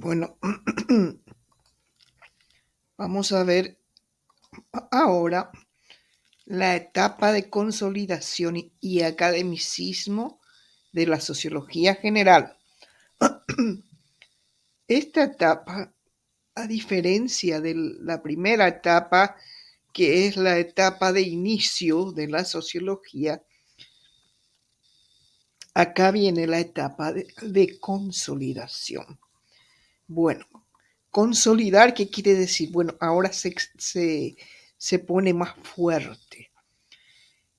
Bueno, vamos a ver ahora la etapa de consolidación y academicismo de la sociología general. Esta etapa, a diferencia de la primera etapa, que es la etapa de inicio de la sociología, acá viene la etapa de consolidación. Bueno, consolidar, ¿qué quiere decir? Bueno, ahora se pone más fuerte.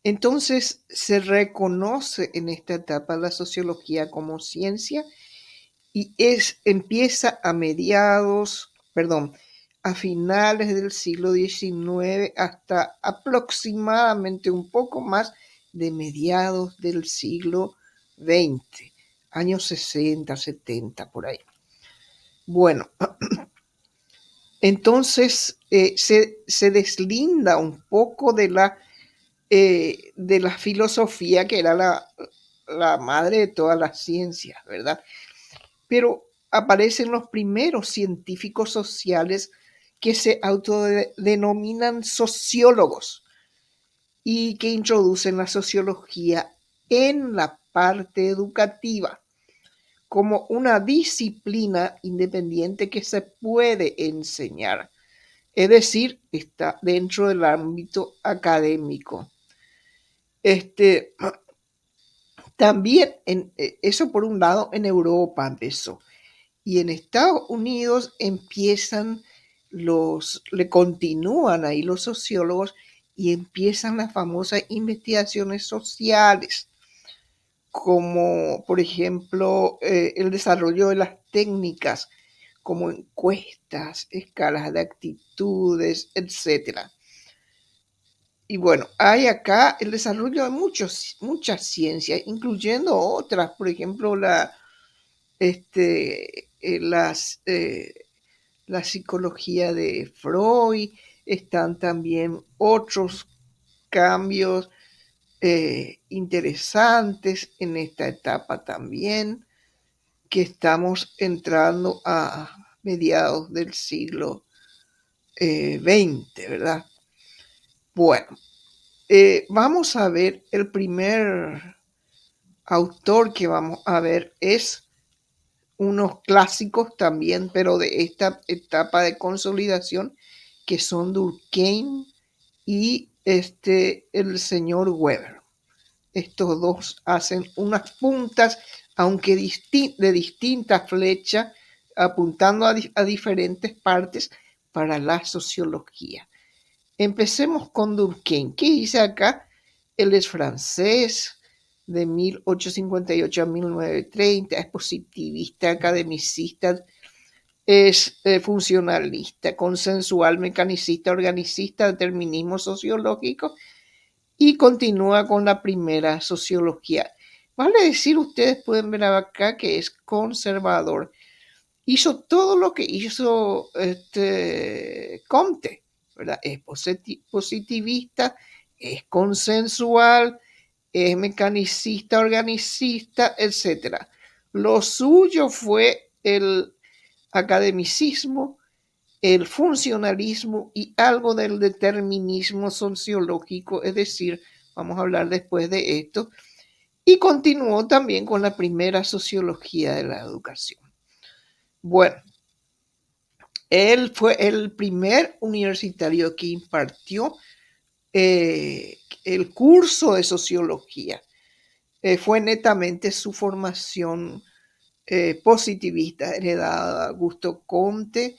Entonces se reconoce en esta etapa la sociología como ciencia y empieza a finales del siglo XIX hasta aproximadamente un poco más de mediados del siglo XX, años 60, 70, por ahí. Bueno, entonces se deslinda un poco de la filosofía, que era la madre de todas las ciencias, ¿verdad? Pero aparecen los primeros científicos sociales que se autodenominan sociólogos y que introducen la sociología en la parte educativa como una disciplina independiente que se puede enseñar. Es decir, está dentro del ámbito académico. También, eso por un lado, en Europa empezó. Y en Estados Unidos le continúan ahí los sociólogos y empiezan las famosas investigaciones sociales, como por ejemplo el desarrollo de las técnicas como encuestas, escalas de actitudes, etcétera. Y bueno, hay acá el desarrollo de muchas ciencias, incluyendo otras, por ejemplo, la psicología de Freud. Están también otros cambios interesantes en esta etapa también, que estamos entrando a mediados del siglo XX, ¿verdad? Bueno, vamos a ver, el primer autor que vamos a ver es unos clásicos también, pero de esta etapa de consolidación, que son Durkheim y el señor Weber. Estos dos hacen unas puntas, aunque de distintas flechas, apuntando a diferentes partes para la sociología. Empecemos con Durkheim. ¿Qué dice acá? Él es francés, de 1858 a 1930, es positivista, academicista, es funcionalista, consensual, mecanicista, organicista, determinismo sociológico, y continúa con la primera sociología. Vale decir, ustedes pueden ver acá que es conservador. Hizo todo lo que hizo Comte, ¿verdad? Es positivista, es consensual, es mecanicista, organicista, etc. Lo suyo fue el academicismo, el funcionalismo y algo del determinismo sociológico, es decir, vamos a hablar después de esto, y continuó también con la primera sociología de la educación. Bueno, él fue el primer universitario que impartió el curso de sociología. Fue netamente su formación positivista heredada de Augusto Comte,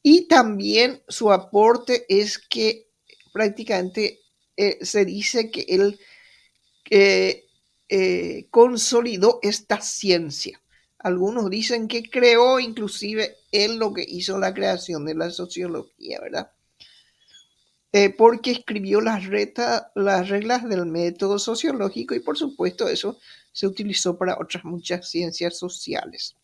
y también su aporte es que prácticamente se dice que él consolidó esta ciencia. Algunos dicen que creó inclusive él lo que hizo la creación de la sociología, ¿verdad? Porque escribió las reglas del método sociológico, y por supuesto eso se utilizó para otras muchas ciencias sociales.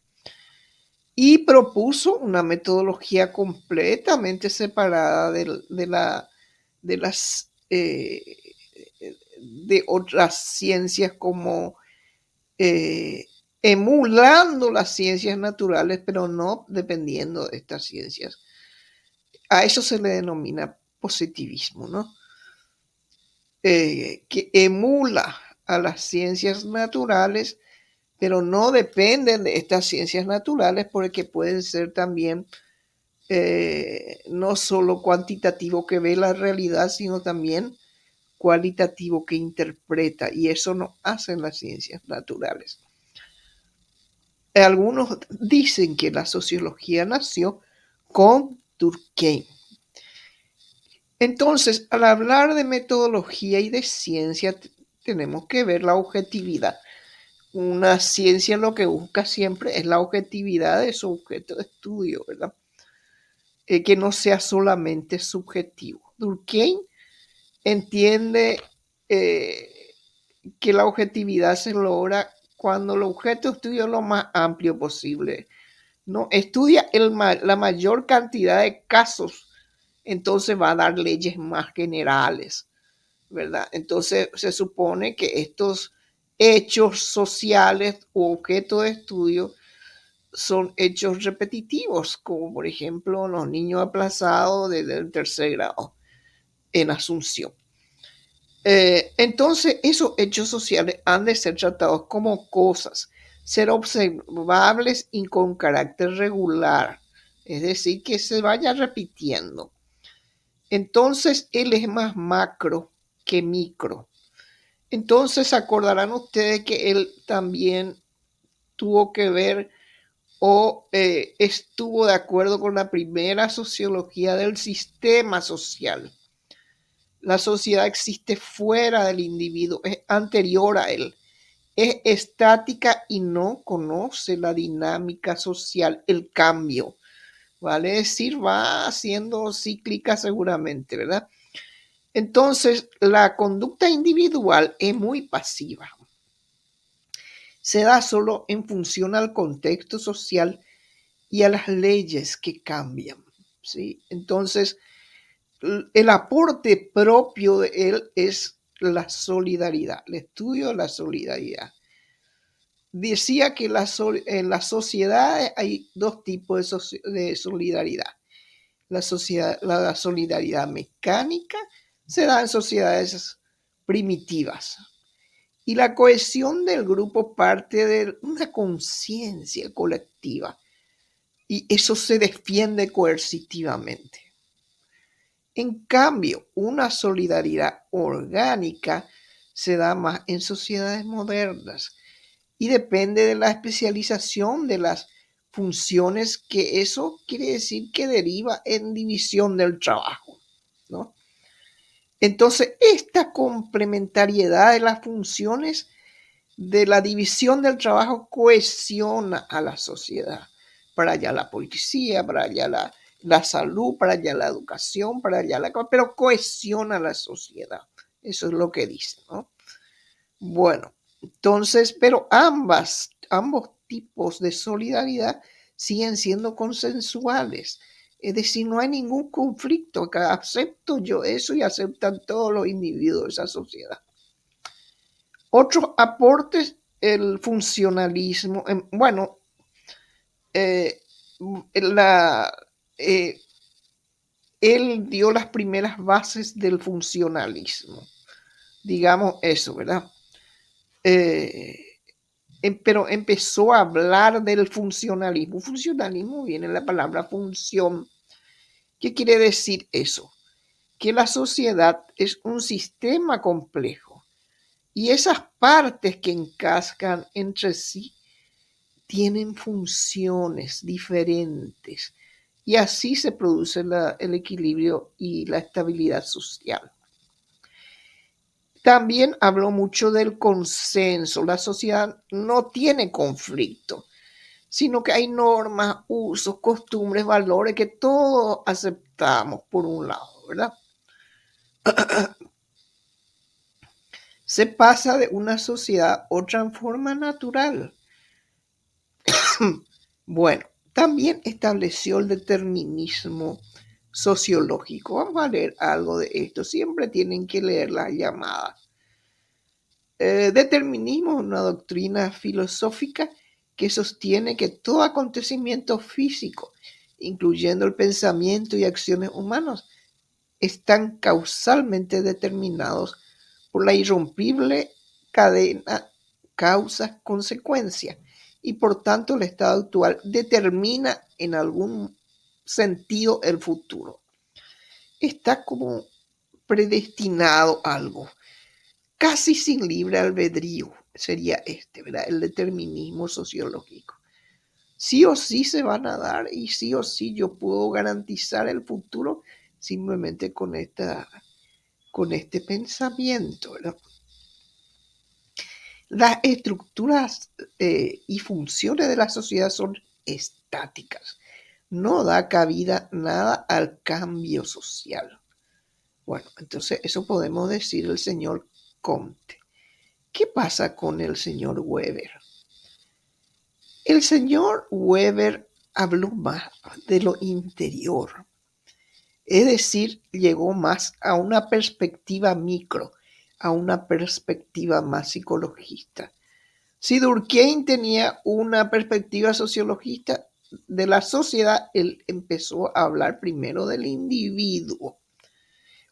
Y propuso una metodología completamente separada de otras ciencias como emulando las ciencias naturales, pero no dependiendo de estas ciencias. A eso se le denomina positivismo, ¿no? Que emula a las ciencias naturales, pero no dependen de estas ciencias naturales porque pueden ser también no solo cuantitativo que ve la realidad, sino también cualitativo que interpreta, y eso no hacen las ciencias naturales. Algunos dicen que la sociología nació con Durkheim. Entonces, al hablar de metodología y de ciencia, tenemos que ver la objetividad. Una ciencia lo que busca siempre es la objetividad de su objeto de estudio, ¿verdad? Que no sea solamente subjetivo. Durkheim entiende que la objetividad se logra cuando el objeto de estudio es lo más amplio posible. No estudia la mayor cantidad de casos, entonces va a dar leyes más generales, ¿verdad? Entonces se supone que estos hechos sociales u objetos de estudio son hechos repetitivos, como por ejemplo los niños aplazados desde el tercer grado en Asunción. Entonces, esos hechos sociales han de ser tratados como cosas, ser observables y con carácter regular, es decir, que se vaya repitiendo. Entonces, él es más macro que micro. Entonces, acordarán ustedes que él también tuvo que ver o estuvo de acuerdo con la primera sociología del sistema social. La sociedad existe fuera del individuo, es anterior a él, es estática y no conoce la dinámica social, el cambio, vale decir, va siendo cíclica seguramente, ¿verdad? Entonces, la conducta individual es muy pasiva. Se da solo en función al contexto social y a las leyes que cambian, ¿sí? Entonces, el aporte propio de él es la solidaridad, el estudio de la solidaridad. Decía que en las sociedades hay dos tipos de solidaridad. La solidaridad mecánica se da en sociedades primitivas. Y la cohesión del grupo parte de una conciencia colectiva. Y eso se defiende coercitivamente. En cambio, una solidaridad orgánica se da más en sociedades modernas y depende de la especialización de las funciones, que eso quiere decir que deriva en división del trabajo, ¿no? Entonces, esta complementariedad de las funciones de la división del trabajo cohesiona a la sociedad. Para allá la policía, para allá la salud, para allá la educación, para allá pero cohesiona a la sociedad. Eso es lo que dice, ¿no? Bueno, entonces, pero ambos tipos de solidaridad siguen siendo consensuales. Es decir, no hay ningún conflicto. Acá acepto yo eso y aceptan todos los individuos de esa sociedad. Otros aportes, el funcionalismo. Bueno, él dio las primeras bases del funcionalismo. Digamos eso, ¿verdad? Pero empezó a hablar del funcionalismo. Funcionalismo viene de la palabra función. ¿Qué quiere decir eso? Que la sociedad es un sistema complejo y esas partes que encascan entre sí tienen funciones diferentes y así se produce el equilibrio y la estabilidad social. También habló mucho del consenso. La sociedad no tiene conflicto, sino que hay normas, usos, costumbres, valores que todos aceptamos por un lado, ¿verdad? Se pasa de una sociedad a otra en forma natural. Bueno, también estableció el determinismo sociológico. Vamos a leer algo de esto. Siempre tienen que leer las llamadas. Determinismo es una doctrina filosófica que sostiene que todo acontecimiento físico, incluyendo el pensamiento y acciones humanas, están causalmente determinados por la irrompible cadena causa-consecuencia y por tanto el estado actual determina en algún sentido el futuro. Está como predestinado a algo, casi sin libre albedrío, sería ¿verdad? El determinismo sociológico. Sí o sí se van a dar y sí o sí yo puedo garantizar el futuro simplemente con este pensamiento, ¿verdad? Las estructuras y funciones de la sociedad son estáticas. No da cabida nada al cambio social. Bueno, entonces eso podemos decir el señor Comte. ¿Qué pasa con el señor Weber? El señor Weber habló más de lo interior, es decir, llegó más a una perspectiva micro, a una perspectiva más psicologista. Si Durkheim tenía una perspectiva sociologista de la sociedad, él empezó a hablar primero del individuo.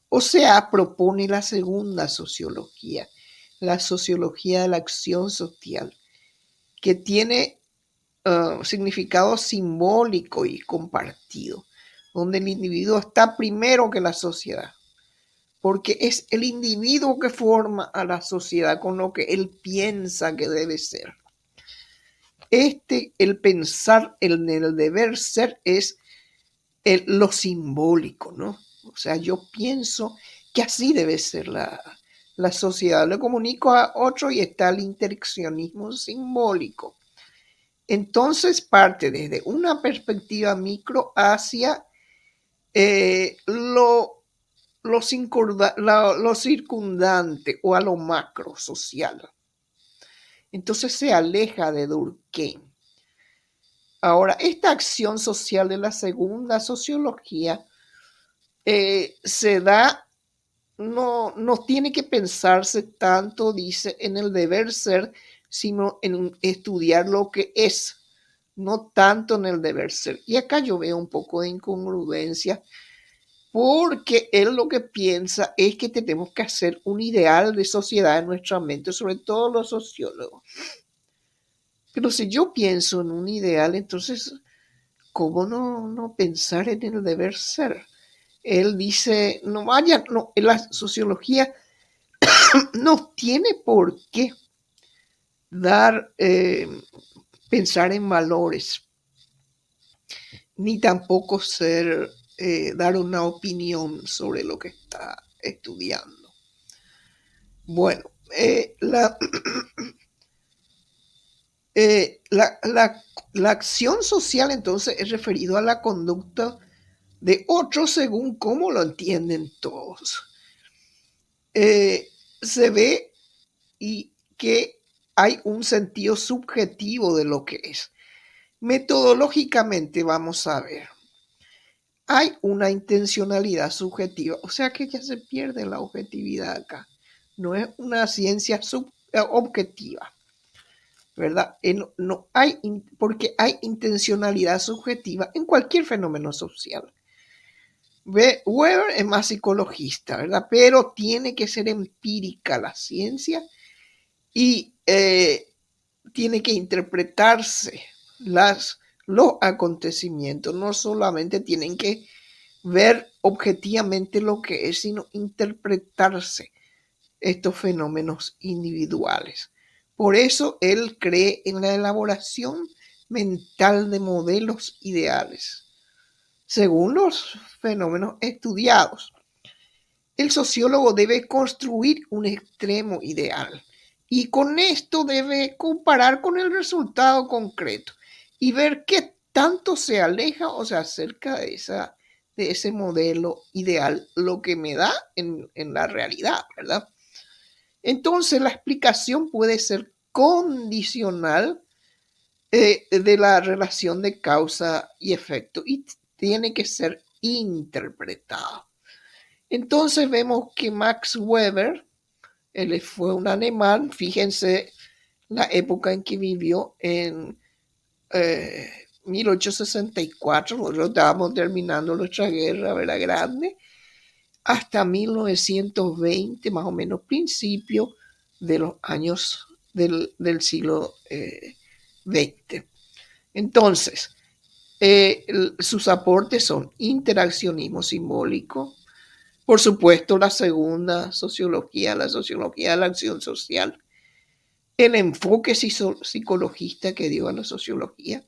O sea, propone la segunda sociología, la sociología de la acción social, que tiene significado simbólico y compartido, donde el individuo está primero que la sociedad, porque es el individuo que forma a la sociedad con lo que él piensa que debe ser. El pensar en el deber ser es lo simbólico, ¿no? O sea, yo pienso que así debe ser la sociedad. Lo comunico a otro y está el interaccionismo simbólico. Entonces parte desde una perspectiva micro hacia lo circundante o a lo macro social. Entonces se aleja de Durkheim. Ahora, esta acción social de la segunda sociología se da, no tiene que pensarse tanto, dice, en el deber ser, sino en estudiar lo que es, no tanto en el deber ser. Y acá yo veo un poco de incongruencia, porque él lo que piensa es que tenemos que hacer un ideal de sociedad en nuestra mente, sobre todo los sociólogos. Pero si yo pienso en un ideal, entonces, ¿cómo no pensar en el deber ser? Él dice, no vaya, no, la sociología no tiene por qué pensar en valores, ni tampoco dar una opinión sobre lo que está estudiando. Bueno, la acción social entonces es referido a la conducta de otros según cómo lo entienden todos. Se ve y que hay un sentido subjetivo de lo que es. Metodológicamente vamos a ver. Hay una intencionalidad subjetiva, o sea que ya se pierde la objetividad acá. No es una ciencia objetiva, ¿verdad? No hay, porque hay intencionalidad subjetiva en cualquier fenómeno social. Weber es más psicologista, ¿verdad? Pero tiene que ser empírica la ciencia y tiene que interpretarse los acontecimientos. No solamente tienen que ver objetivamente lo que es, sino interpretarse estos fenómenos individuales. Por eso él cree en la elaboración mental de modelos ideales, según los fenómenos estudiados. El sociólogo debe construir un extremo ideal y con esto debe comparar con el resultado concreto y ver qué tanto se aleja o se acerca de ese modelo ideal, lo que me da en la realidad, ¿verdad? Entonces la explicación puede ser condicional de la relación de causa y efecto y tiene que ser interpretada. Entonces vemos que Max Weber, él fue un alemán, fíjense la época en que vivió en 1864, nosotros estábamos terminando nuestra guerra, ¿verdad? Grande, hasta 1920, más o menos, principio de los años del siglo XX. Entonces, sus aportes son interaccionismo simbólico, por supuesto la segunda sociología, la sociología de la acción social, el enfoque psicologista que dio a la sociología,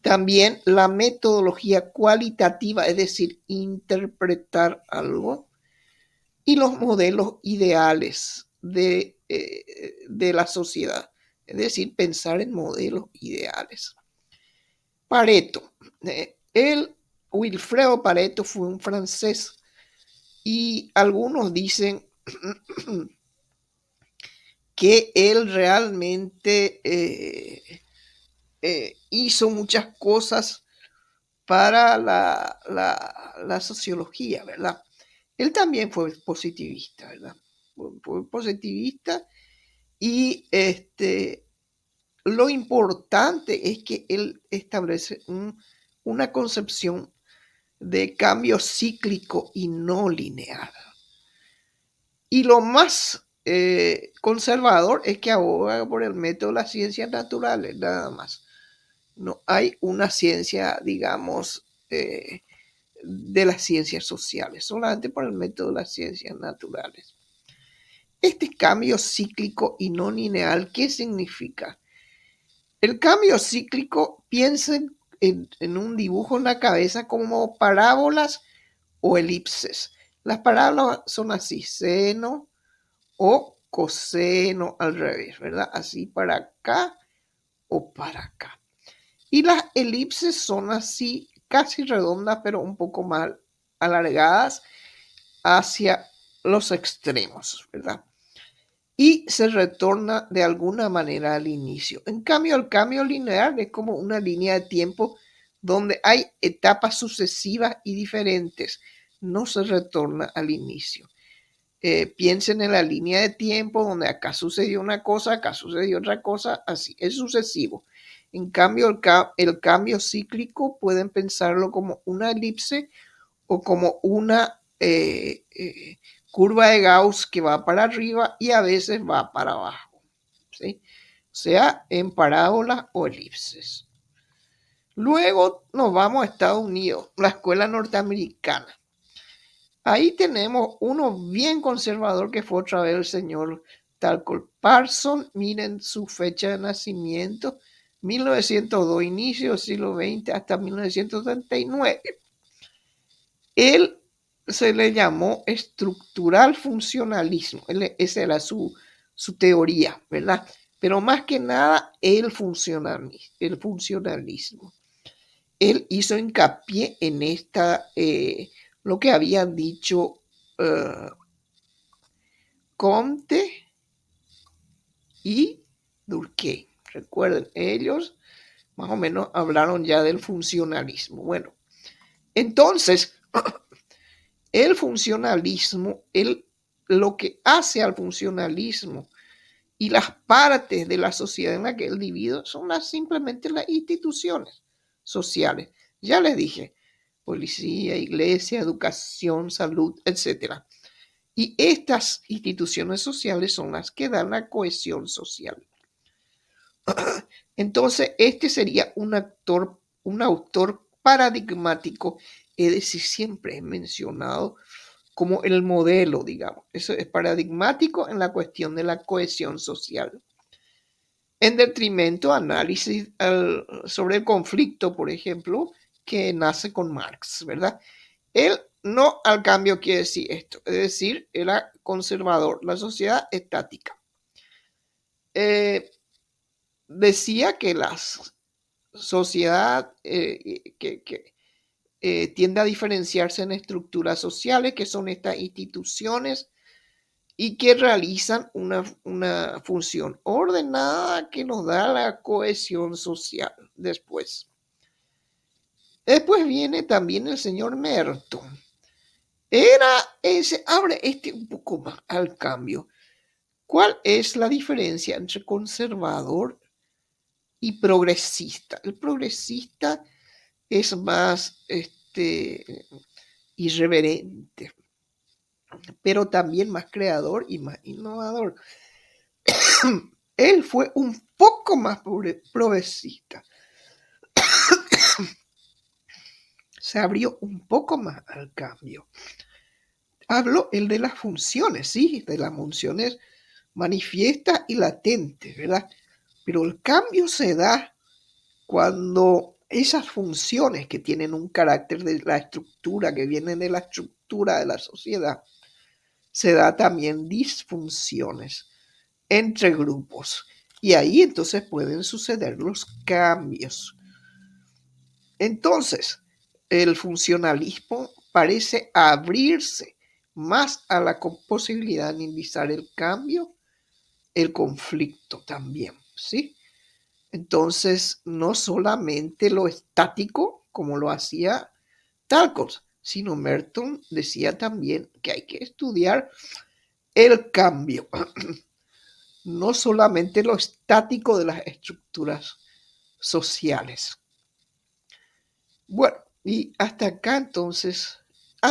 también la metodología cualitativa, es decir, interpretar algo, y los modelos ideales de la sociedad, es decir, pensar en modelos ideales. Pareto, Wilfredo Pareto fue un francés y algunos dicen que él realmente hizo muchas cosas para la sociología, ¿verdad? Él también fue positivista, ¿verdad? Fue positivista y lo importante es que él establece una concepción de cambio cíclico y no lineal. Y lo más conservador es que aboga por el método de las ciencias naturales, nada más. No hay una ciencia, digamos, de las ciencias sociales, solamente por el método de las ciencias naturales. Este cambio cíclico y no lineal, ¿qué significa? El cambio cíclico, piensen en un dibujo en la cabeza como parábolas o elipses. Las parábolas son así, seno o coseno al revés, ¿verdad? Así para acá o para acá. Y las elipses son así, casi redondas, pero un poco más alargadas hacia los extremos, ¿verdad? Y se retorna de alguna manera al inicio. En cambio, el cambio lineal es como una línea de tiempo donde hay etapas sucesivas y diferentes. No se retorna al inicio. Piensen en la línea de tiempo donde acá sucedió una cosa, acá sucedió otra cosa, así, es sucesivo. En cambio, el cambio cíclico pueden pensarlo como una elipse o como una curva de Gauss que va para arriba y a veces va para abajo, ¿sí? O sea, en parábolas o elipses. Luego nos vamos a Estados Unidos, la escuela norteamericana. Ahí tenemos uno bien conservador que fue otra vez el señor Talcott Parsons. Miren su fecha de nacimiento, 1902, inicio del siglo XX hasta 1939. Él se le llamó estructural funcionalismo. Esa era su teoría, ¿verdad? Pero más que nada el funcionalismo. Él hizo hincapié en lo que habían dicho Comte y Durkheim. Recuerden, ellos más o menos hablaron ya del funcionalismo. Bueno, entonces, el funcionalismo, lo que hace al funcionalismo y las partes de la sociedad en la que él divide son simplemente las instituciones sociales. Ya les dije, policía, iglesia, educación, salud, etc. Y estas instituciones sociales son las que dan la cohesión social. Entonces, este sería un autor paradigmático, es decir, siempre es mencionado como el modelo, digamos. Eso es paradigmático en la cuestión de la cohesión social. En detrimento, análisis sobre el conflicto, por ejemplo, que nace con Marx, ¿verdad? Él no al cambio quiere decir esto, es decir, era conservador, la sociedad estática. Decía que la sociedad tiende a diferenciarse en estructuras sociales, que son estas instituciones y que realizan una función ordenada que nos da la cohesión social después. Después viene también el señor Merton. Abre un poco más al cambio. ¿Cuál es la diferencia entre conservador y progresista. El progresista es más irreverente, pero también más creador y más innovador. Él fue un poco más progresista. Se abrió un poco más al cambio. Hablo el de las funciones, sí, de las funciones manifiestas y latentes, ¿verdad? Pero el cambio se da cuando esas funciones que tienen un carácter de la estructura, que vienen de la estructura de la sociedad, se da también disfunciones entre grupos. Y ahí entonces pueden suceder los cambios. Entonces, el funcionalismo parece abrirse más a la posibilidad de minimizar el cambio, el conflicto también, ¿sí? Entonces, no solamente lo estático, como lo hacía Talcott, sino Merton decía también que hay que estudiar el cambio, no solamente lo estático de las estructuras sociales. Bueno, y hasta acá entonces,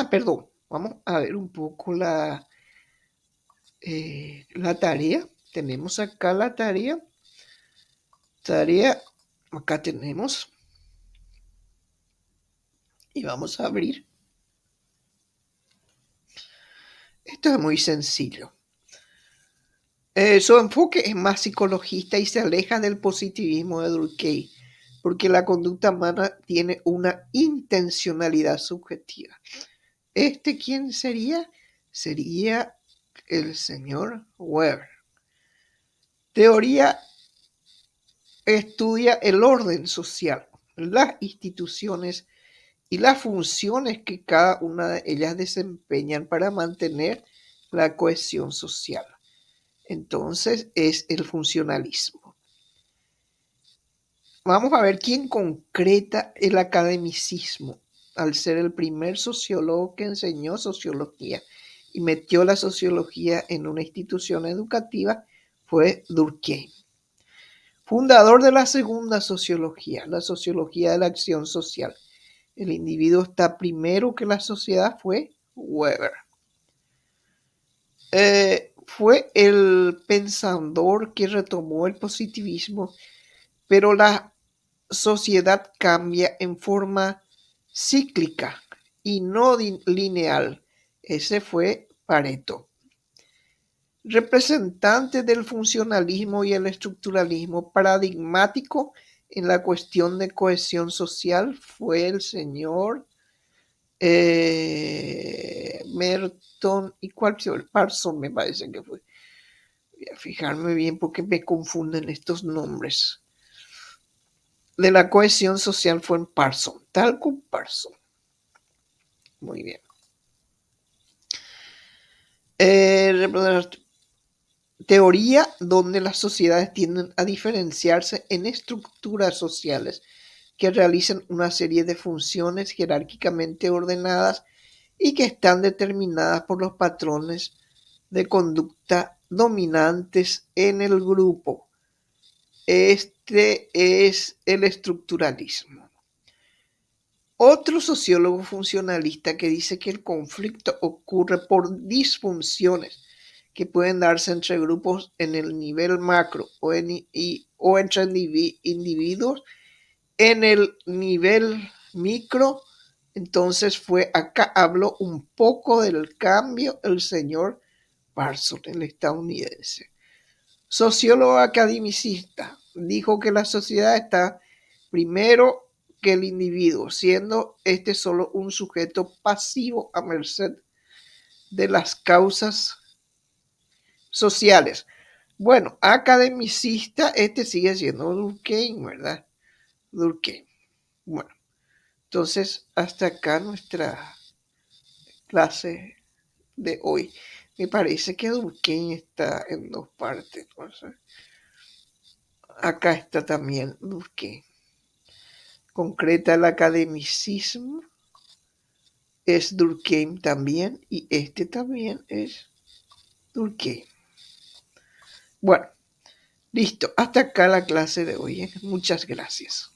perdón, vamos a ver un poco la tarea. Tenemos acá la tarea. Acá tenemos. Y vamos a abrir. Esto es muy sencillo. Su enfoque es más psicologista y se aleja del positivismo de Durkheim, porque la conducta humana tiene una intencionalidad subjetiva. ¿Quién sería? Sería el señor Weber. Teoría estudia el orden social, las instituciones y las funciones que cada una de ellas desempeñan para mantener la cohesión social. Entonces es el funcionalismo. Vamos a ver quién concreta el academicismo, al ser el primer sociólogo que enseñó sociología y metió la sociología en una institución educativa, fue Durkheim. Fundador de la segunda sociología, la sociología de la acción social. El individuo está primero que la sociedad, fue Weber. Fue el pensador que retomó el positivismo, pero la sociedad cambia en forma cíclica y no lineal. Ese fue Pareto. Representante del funcionalismo y el estructuralismo paradigmático en la cuestión de cohesión social fue el señor Merton y Parson, me parece que fue. Voy a fijarme bien porque me confunden estos nombres. De la cohesión social fue en Parson, Talcott Parson. Muy bien. Teoría donde las sociedades tienden a diferenciarse en estructuras sociales que realizan una serie de funciones jerárquicamente ordenadas y que están determinadas por los patrones de conducta dominantes en el grupo. Este es el estructuralismo. Otro sociólogo funcionalista que dice que el conflicto ocurre por disfunciones que pueden darse entre grupos en el nivel macro o entre individuos en el nivel micro. Entonces habló un poco del cambio el señor Parson, el estadounidense. Sociólogo academicista, dijo que la sociedad está primero que el individuo, siendo este solo un sujeto pasivo a merced de las causas sociales. Bueno, academicista, sigue siendo Durkheim, ¿verdad? Durkheim. Bueno, entonces hasta acá nuestra clase de hoy. Me parece que Durkheim está en dos partes. Entonces, acá está también Durkheim. Concreta el academicismo. Es Durkheim también. Y también es Durkheim. Bueno, Listo, hasta acá la clase de hoy. Muchas gracias.